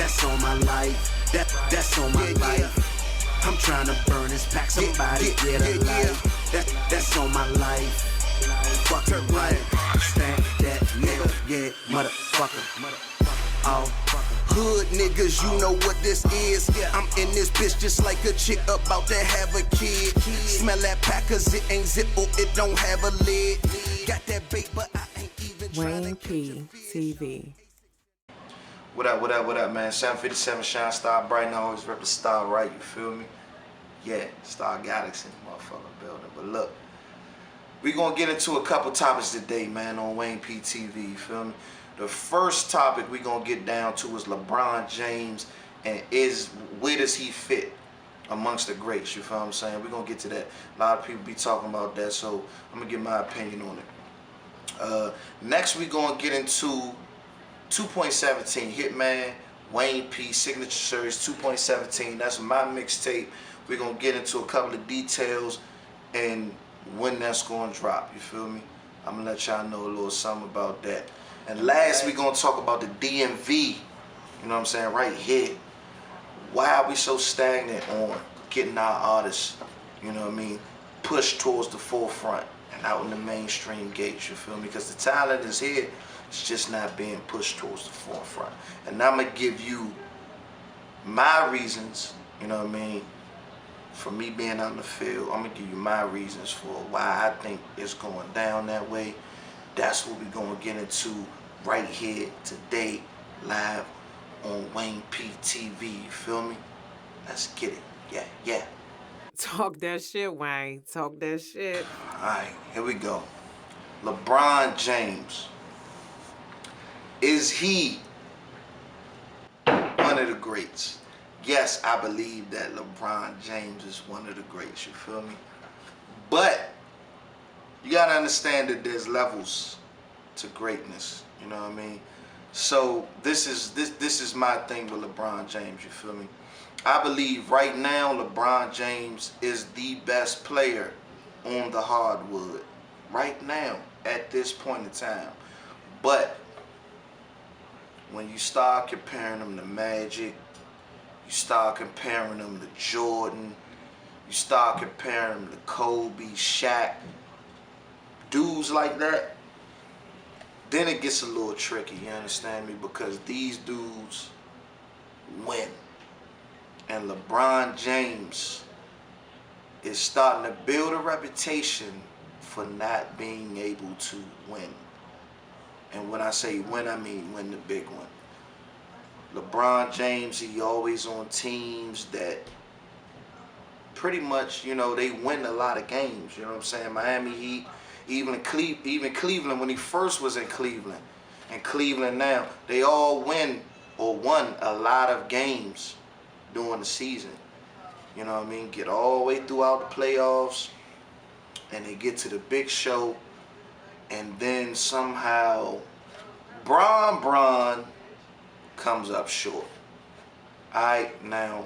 That's on my life. That's on my life. I'm trying to burn this pack. Somebody get a life. That's on my life. Fuck her right. Stand that nigga. Yeah, motherfucker. Oh. Hood niggas, you know what this is. I'm in this bitch just like a chick about to have a kid. Smell that pack cause it ain't zip or it don't have a lid. Got that bait but I ain't even Wayne P. TV. What up, man? 757 Shine Star Bright, always rep the star right, you feel me? Yeah, Star Galaxy, motherfucker building. But look, we gonna get into a couple topics today, man, on Wayne P TV, you feel me? The first topic we gonna get down to is LeBron James and where does he fit amongst the greats, you feel what I'm saying? We're gonna get to that. A lot of people be talking about that, so I'm gonna give my opinion on it. Next we gonna get into 2.17 Hitman, Wayne P, Signature Series 2.17. That's my mixtape. We're going to get into a couple of details and when that's going to drop. You feel me? I'm going to let y'all know a little something about that. And last, we're going to talk about the DMV. You know what I'm saying? Right here. Why are we so stagnant on getting our artists, you know what I mean, pushed towards the forefront and out in the mainstream gates, you feel me? Because the talent is here. It's just not being pushed towards the forefront. And I'm going to give you my reasons, you know what I mean, for me being on the field. I'm going to give you my reasons for why I think it's going down that way. That's what we're going to get into right here today, live on Wayne P TV. You feel me? Let's get it. Yeah. Talk that shit, Wayne. Talk that shit. All right, here we go. LeBron James. Is he one of the greats? Yes, I believe that LeBron James is one of the greats, you feel me? But you gotta understand that there's levels to greatness, you know what I mean? So this is my thing with LeBron James, you feel me? I believe right now LeBron James is the best player on the hardwood right now at this point in time. But when you start comparing them to Magic, you start comparing them to Jordan, you start comparing them to Kobe, Shaq, dudes like that, then it gets a little tricky, you understand me? Because these dudes win. And LeBron James is starting to build a reputation for not being able to win. And when I say win, I mean win the big one. LeBron James, he always on teams that pretty much, you know, they win a lot of games. You know what I'm saying? Miami Heat, even Cleveland, when he first was in Cleveland, and Cleveland now, they all win or won a lot of games during the season. You know what I mean? Get all the way throughout the playoffs, and they get to the big show, and then somehow Bron comes up short. Alright, now,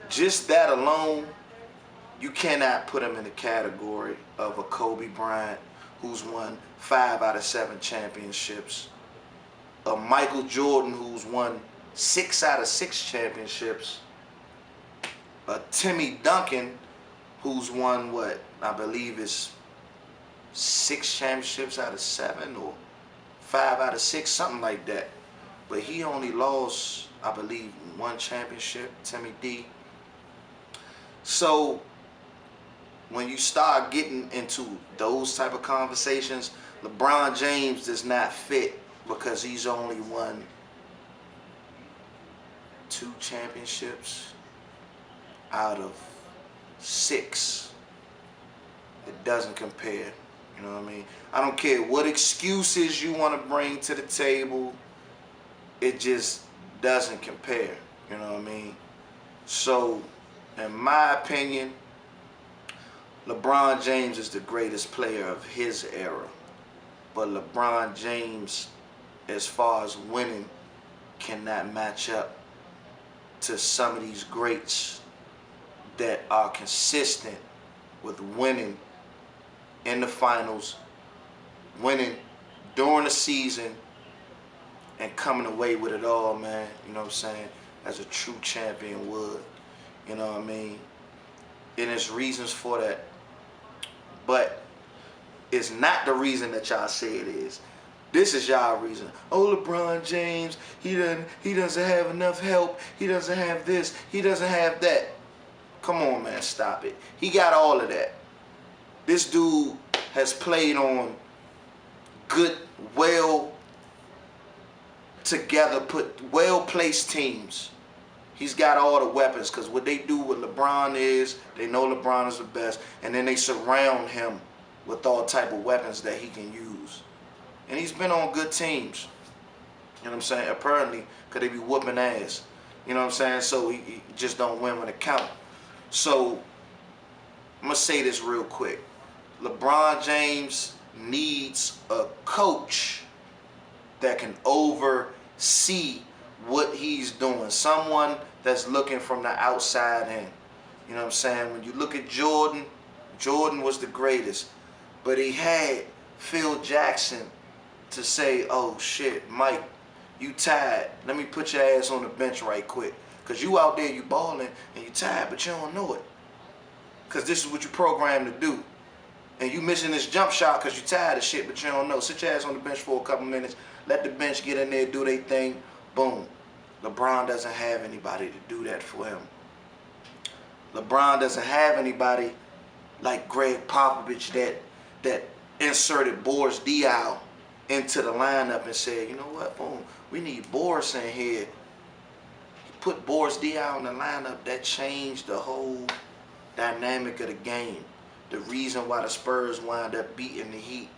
just that alone, you cannot put him in the category of a Kobe Bryant who's won 5 out of 7 championships, a Michael Jordan who's won 6 out of 6 championships, a Timmy Duncan who's won what I believe is 6 championships out of 7 or 5 out of 6, something like that. But he only lost, I believe, 1 championship, Timmy D. So when you start getting into those type of conversations, LeBron James does not fit because he's only won 2 championships out of 6. It doesn't compare. You know what I mean? I don't care what excuses you want to bring to the table. It just doesn't compare. You know what I mean? So, in my opinion, LeBron James is the greatest player of his era. But LeBron James, as far as winning, cannot match up to some of these greats that are consistent with winning in the finals, winning during the season, and coming away with it all, man. You know what I'm saying? As a true champion would. You know what I mean? And there's reasons for that. But it's not the reason that y'all say it is. This is y'all reason. Oh, LeBron James, he doesn't have enough help. He doesn't have this. He doesn't have that. Come on, man, stop it. He got all of that. This dude has played on good, well-placed teams. He's got all the weapons, because what they do with LeBron is they know LeBron is the best, and then they surround him with all type of weapons that he can use. And he's been on good teams. You know what I'm saying? Apparently, because they be whooping ass. You know what I'm saying? So he just don't win when it counts. So I'm going to say this real quick. LeBron James needs a coach that can oversee what he's doing. Someone that's looking from the outside in. You know what I'm saying? When you look at Jordan, Jordan was the greatest. But he had Phil Jackson to say, oh shit, Mike, you tired. Let me put your ass on the bench right quick. Because you out there, you balling, and you tired, but you don't know it. Because this is what you programmed to do. And you missing this jump shot because you tired of shit, but you don't know. Sit your ass on the bench for a couple minutes. Let the bench get in there, do their thing. Boom. LeBron doesn't have anybody to do that for him. LeBron doesn't have anybody like Greg Popovich that inserted Boris Diaw into the lineup and said, you know what, boom, we need Boris in here. He put Boris Diaw in the lineup. That changed the whole dynamic of the game. The reason why the Spurs wound up beating the Heat,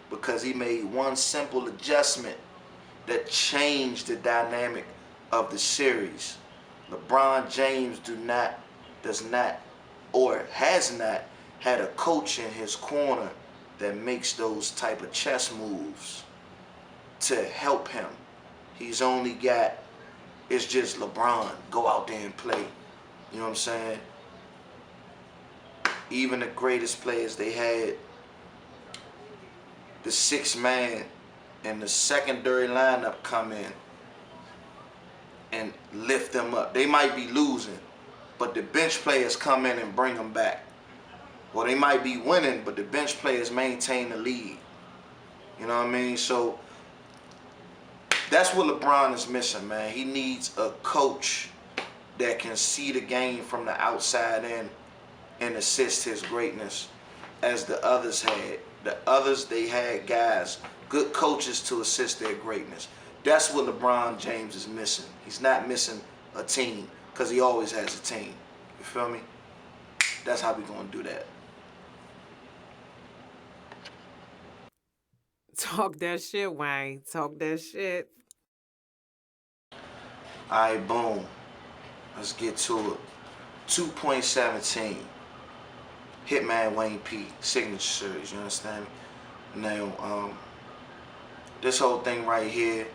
because he made one simple adjustment that changed the dynamic of the series. LeBron James does not or has not had a coach in his corner that makes those type of chess moves to help him. He's only got, it's just LeBron, go out there and play. You know what I'm saying? Even the greatest players they had, the sixth man and the secondary lineup come in and lift them up. They might be losing, but the bench players come in and bring them back. Well, they might be winning, but the bench players maintain the lead. You know what I mean? So that's what LeBron is missing, man. He needs a coach that can see the game from the outside in and assist his greatness as the others had. The others, they had guys, good coaches to assist their greatness. That's what LeBron James is missing. He's not missing a team because he always has a team. You feel me? That's how we going to do that. Talk that shit, Wayne. Talk that shit. All right, boom. Let's get to it. 2.17. Hitman Wayne P. Signature Series, you understand me? Now, this whole thing right here,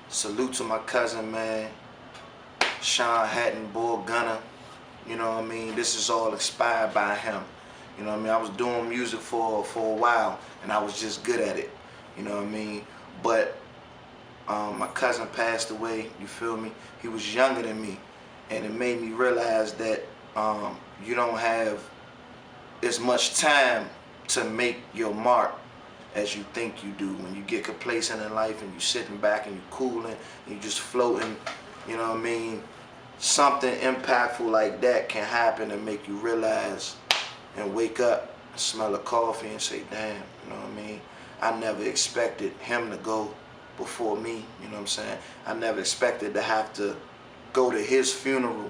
salute to my cousin, man. Sean Hatton, Bull Gunner. You know what I mean? This is all inspired by him. You know what I mean? I was doing music for a while, and I was just good at it. You know what I mean? But my cousin passed away, you feel me? He was younger than me, and it made me realize that you don't have as much time to make your mark as you think you do. When you get complacent in life and you sitting back and you cooling and you just floating, you know what I mean? Something impactful like that can happen and make you realize and wake up and smell a coffee and say, damn, you know what I mean? I never expected him to go before me, you know what I'm saying? I never expected to have to go to his funeral, you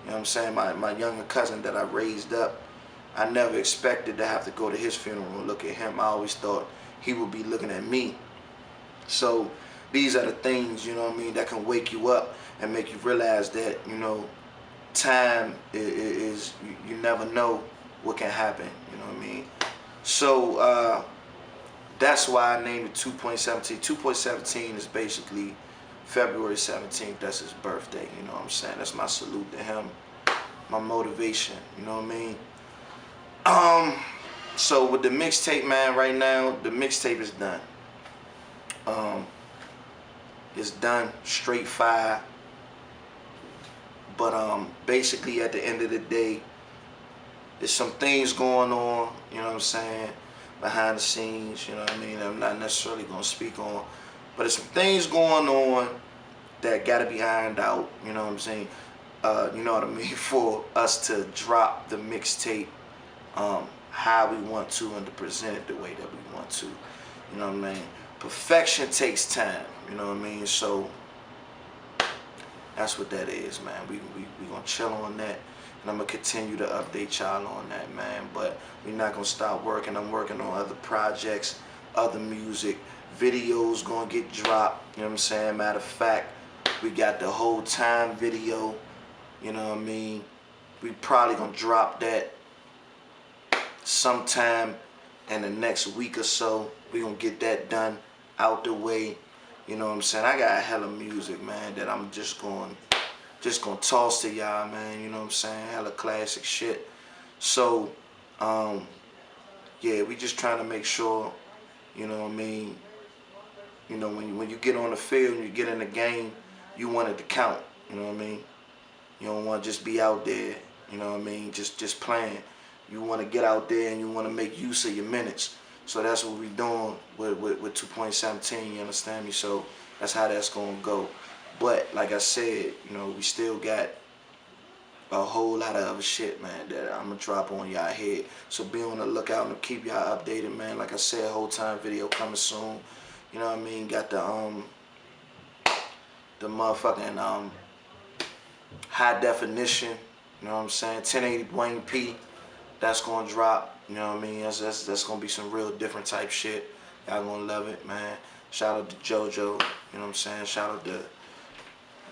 know what I'm saying? My younger cousin that I raised up, I never expected to have to go to his funeral and look at him. I always thought he would be looking at me. So these are the things, you know what I mean, that can wake you up and make you realize that, you know, time is you never know what can happen, you know what I mean? So that's why I named it 2.17. 2.17 is basically February 17th. That's his birthday, you know what I'm saying? That's my salute to him, my motivation, you know what I mean? So with the mixtape, man, right now, the mixtape is done. It's done, straight fire. But basically at the end of the day, there's some things going on, you know what I'm saying, behind the scenes, you know what I mean, I'm not necessarily going to speak on, but there's some things going on that got to be ironed out, you know what I'm saying, you know what I mean, for us to drop the mixtape how we want to and to present it the way that we want to, you know what I mean. Perfection takes time, you know what I mean, so that's what that is, man. We gonna chill on that, and I'm gonna continue to update y'all on that, man. But we're not gonna stop working. I'm working on other projects, other music, videos gonna get dropped. You know what I'm saying? Matter of fact, we got the whole time video. You know what I mean? We probably gonna drop that sometime in the next week or so. We gonna get that done, out the way. You know what I'm saying? I got hella music, man, that I'm just going toss to y'all, man. You know what I'm saying? Hella classic shit. So, yeah, we just trying to make sure, you know what I mean? You know, when you get on the field and you get in the game, you want it to count. You know what I mean? You don't want to just be out there. You know what I mean? Just playing. You want to get out there and you want to make use of your minutes. So that's what we're doing with 2.17, you understand me? So that's how that's going to go. But like I said, you know, we still got a whole lot of other shit, man, that I'm going to drop on y'all head. So be on the lookout and keep y'all updated, man. Like I said, whole time video coming soon. You know what I mean? Got the motherfucking high definition, you know what I'm saying? 1080 Wayne P. That's gonna drop, you know what I mean? That's gonna be some real different type shit. Y'all gonna love it, man. Shout out to JoJo, you know what I'm saying? Shout out to,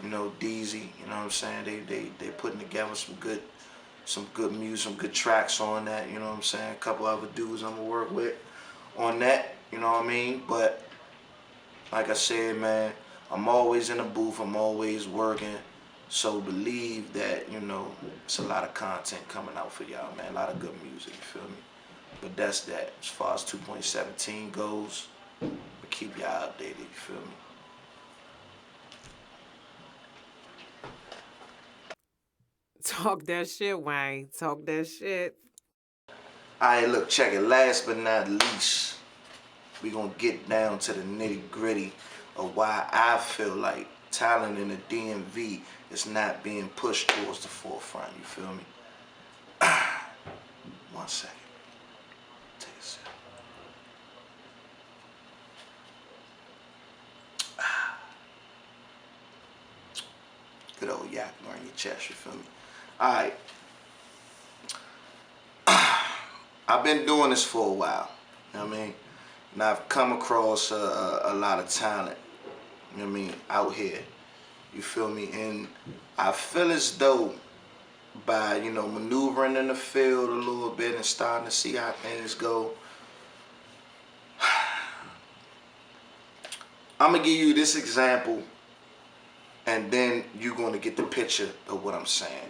you know, Deezy, you know what I'm saying? They putting together some good music, some good tracks on that, you know what I'm saying? A couple other dudes I'm gonna work with on that, you know what I mean? But like I said, man, I'm always in the booth, I'm always working. So believe that, you know, it's a lot of content coming out for y'all, man. A lot of good music, you feel me? But that's that. As far as 2.17 goes, we keep y'all updated, you feel me? Talk that shit, Wayne. Talk that shit. Alright, look, check it. Last but not least, we gonna get down to the nitty gritty of why I feel like talent in the DMV is not being pushed towards the forefront, you feel me? 1 second. Take a sip. Good old yak on your chest, you feel me? Alright. I've been doing this for a while, you know what I mean? And I've come across a lot of talent, you know what I mean, out here. You feel me? And I feel as though by, you know, maneuvering in the field a little bit and starting to see how things go, I'm going to give you this example and then you're going to get the picture of what I'm saying.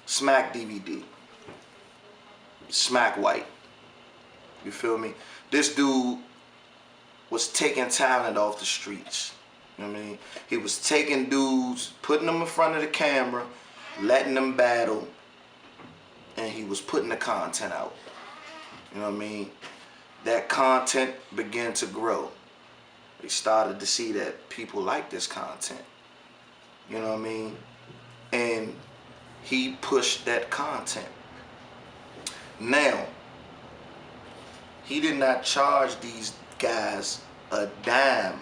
Smack DVD. Smack White. You feel me? This dude was taking talent off the streets. You know what I mean? He was taking dudes, putting them in front of the camera, letting them battle, and he was putting the content out. You know what I mean? That content began to grow. They started to see that people like this content. You know what I mean? And he pushed that content. Now, he did not charge these guys a dime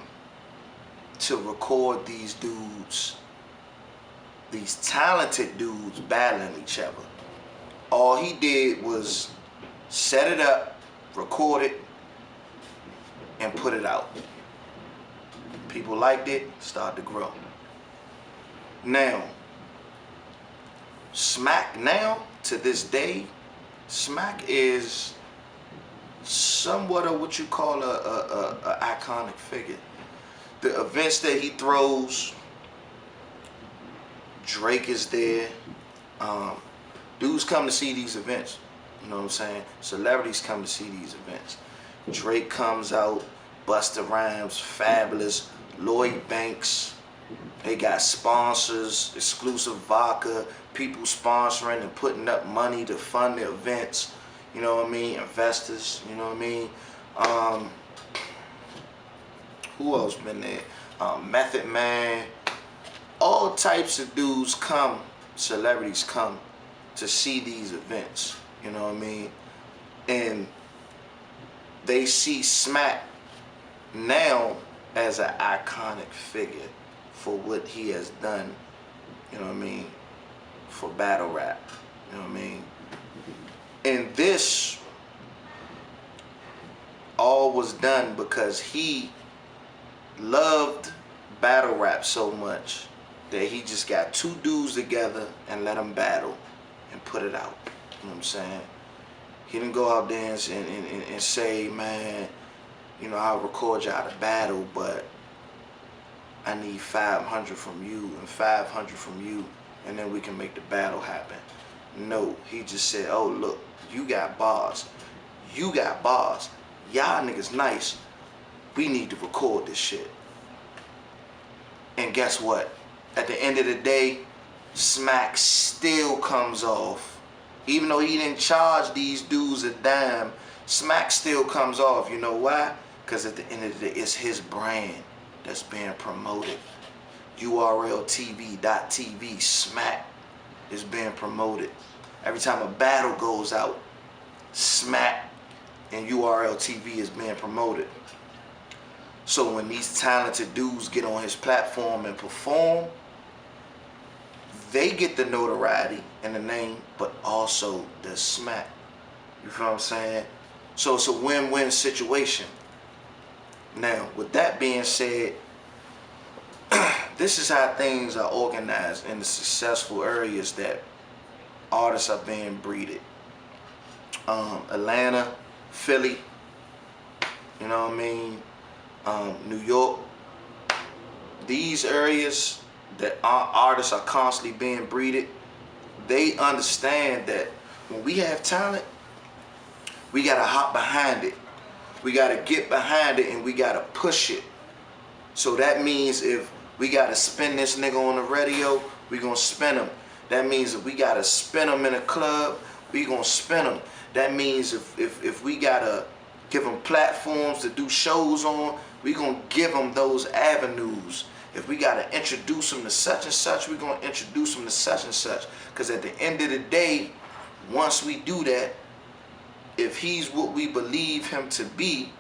to record these dudes, these talented dudes battling each other. All he did was set it up, record it, and put it out. People liked it, started to grow. Now, Smack now, to this day, Smack is somewhat of what you call a iconic figure. The events that he throws, Drake is there. Dudes come to see these events. You know what I'm saying? Celebrities come to see these events. Drake comes out. Busta Rhymes, Fabulous, Lloyd Banks. They got sponsors, exclusive vodka, people sponsoring and putting up money to fund the events. You know what I mean? Investors, you know what I mean? Who else been there? Method Man. All types of dudes come, celebrities come to see these events. You know what I mean? And they see Smack now as an iconic figure for what he has done, you know what I mean, for battle rap, you know what I mean? And this all was done because he loved battle rap so much that he just got two dudes together and let them battle and put it out, you know what I'm saying? He didn't go out there and say, man, you know, I'll record y'all the battle, but I need 500 from you and 500 from you, and then we can make the battle happen. No, he just said, oh, look, you got bars. You got bars. Y'all niggas nice. We need to record this shit. And guess what? At the end of the day, Smack still comes off. Even though he didn't charge these dudes a dime, Smack still comes off. You know why? Because at the end of the day, it's his brand that's being promoted. URLTV.TV, Smack is being promoted. Every time a battle goes out, Smack and URLTV is being promoted. So when these talented dudes get on his platform and perform, they get the notoriety and the name, but also the smack. You feel what I'm saying? So it's a win-win situation. Now, with that being said, this is how things are organized in the successful areas that artists are being breeded. Atlanta, Philly, you know what I mean? New York. These areas that our artists are constantly being breeded, they understand that when we have talent, we gotta hop behind it. We gotta get behind it and we gotta push it. So that means if we gotta spin this nigga on the radio, we gonna spin him. That means if we gotta spin him in a club, we gonna spin him. That means if we gotta give them platforms to do shows on, we gonna give them those avenues. If we gotta introduce them to such and such, we're gonna introduce them to such and such. Because at the end of the day, once we do that, if he's what we believe him to be,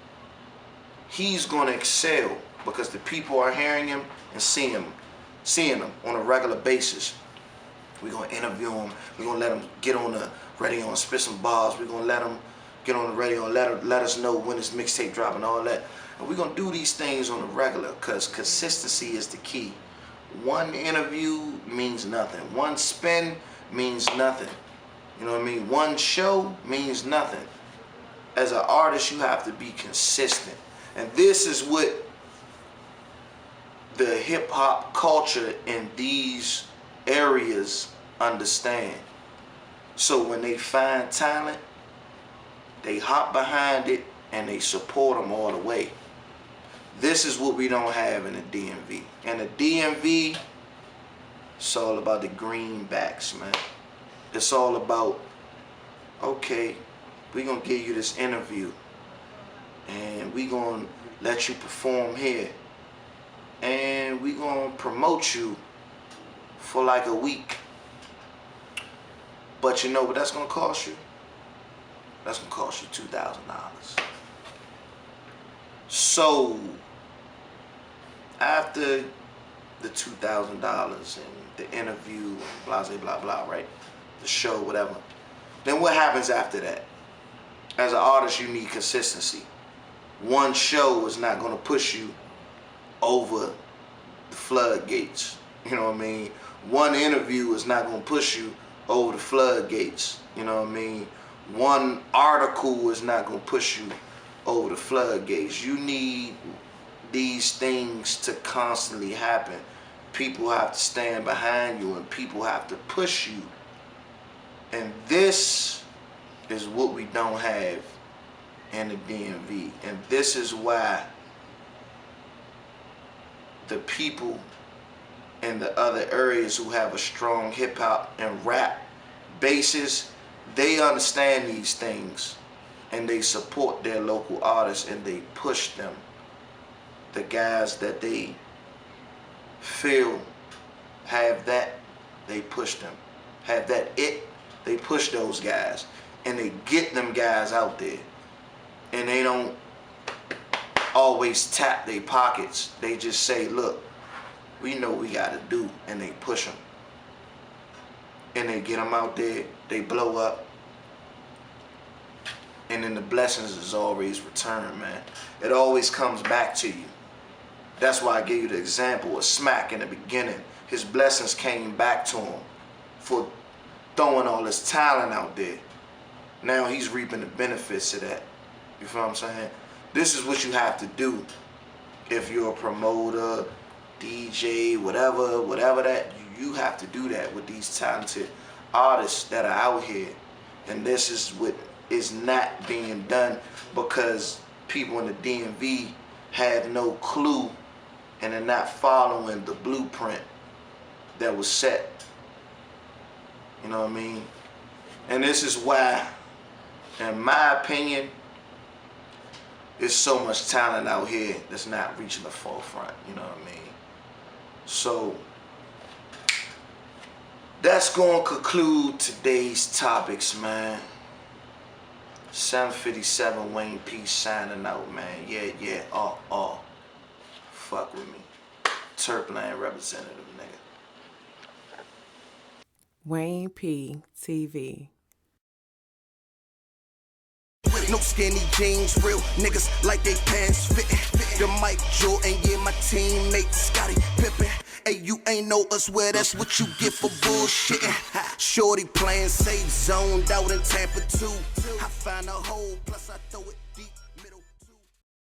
he's gonna excel because the people are hearing him and seeing him on a regular basis. We're gonna interview him. We're gonna let him get on the radio and spit some bars. We're gonna let him get on the radio and let us know when his mixtape drop and all that. And we're gonna do these things on the regular because consistency is the key. One interview means nothing. One spin means nothing. You know what I mean? One show means nothing. As an artist, you have to be consistent. And this is what the hip hop culture in these areas understand. So when they find talent, they hop behind it and they support them all the way. This is what we don't have in the DMV. In the DMV, it's all about the greenbacks, man. It's all about, okay, we're going to give you this interview and we're going to let you perform here and we're going to promote you for like a week. But you know what that's going to cost you? That's going to cost you $2,000. So, after the $2,000 and the interview, blah, blah, blah, blah, right? The show, whatever. Then what happens after that? As an artist, you need consistency. One show is not going to push you over the floodgates. You know what I mean? One interview is not going to push you over the floodgates. You know what I mean? One article is not going to push you over the floodgates. You need these things to constantly happen. People have to stand behind you and people have to push you. And this is what we don't have in the DMV. And this is why the people in the other areas who have a strong hip hop and rap bases, they understand these things and they support their local artists and they push them. The guys that they feel have that, they push them. Have that it, they push those guys. And they get them guys out there. And they don't always tap their pockets. They just say, look, we know what we gotta do. And they push them. And they get them out there, they blow up. And then the blessings is always returned, man. It always comes back to you. That's why I gave you the example of Smack in the beginning. His blessings came back to him for throwing all his talent out there. Now he's reaping the benefits of that. You feel what I'm saying? This is what you have to do if you're a promoter, DJ, whatever that, you have to do that with these talented artists that are out here. And this is what is not being done because people in the DMV have no clue and are not following the blueprint that was set. You know what I mean? And this is why, in my opinion, there's so much talent out here that's not reaching the forefront. You know what I mean? So that's going to conclude today's topics, man. 757 Wayne P signing out, man. Yeah. Fuck with me. Turpland representative, nigga. Wayne P TV. No skinny jeans, real niggas like they pants fitting. The Mike Jordan, yeah, my teammate Scottie Pippen. Hey, you ain't know us, well, that's what you get for bullshitting. Shorty playing safe, zoned out in Tampa 2. I find a hole, plus I throw it deep.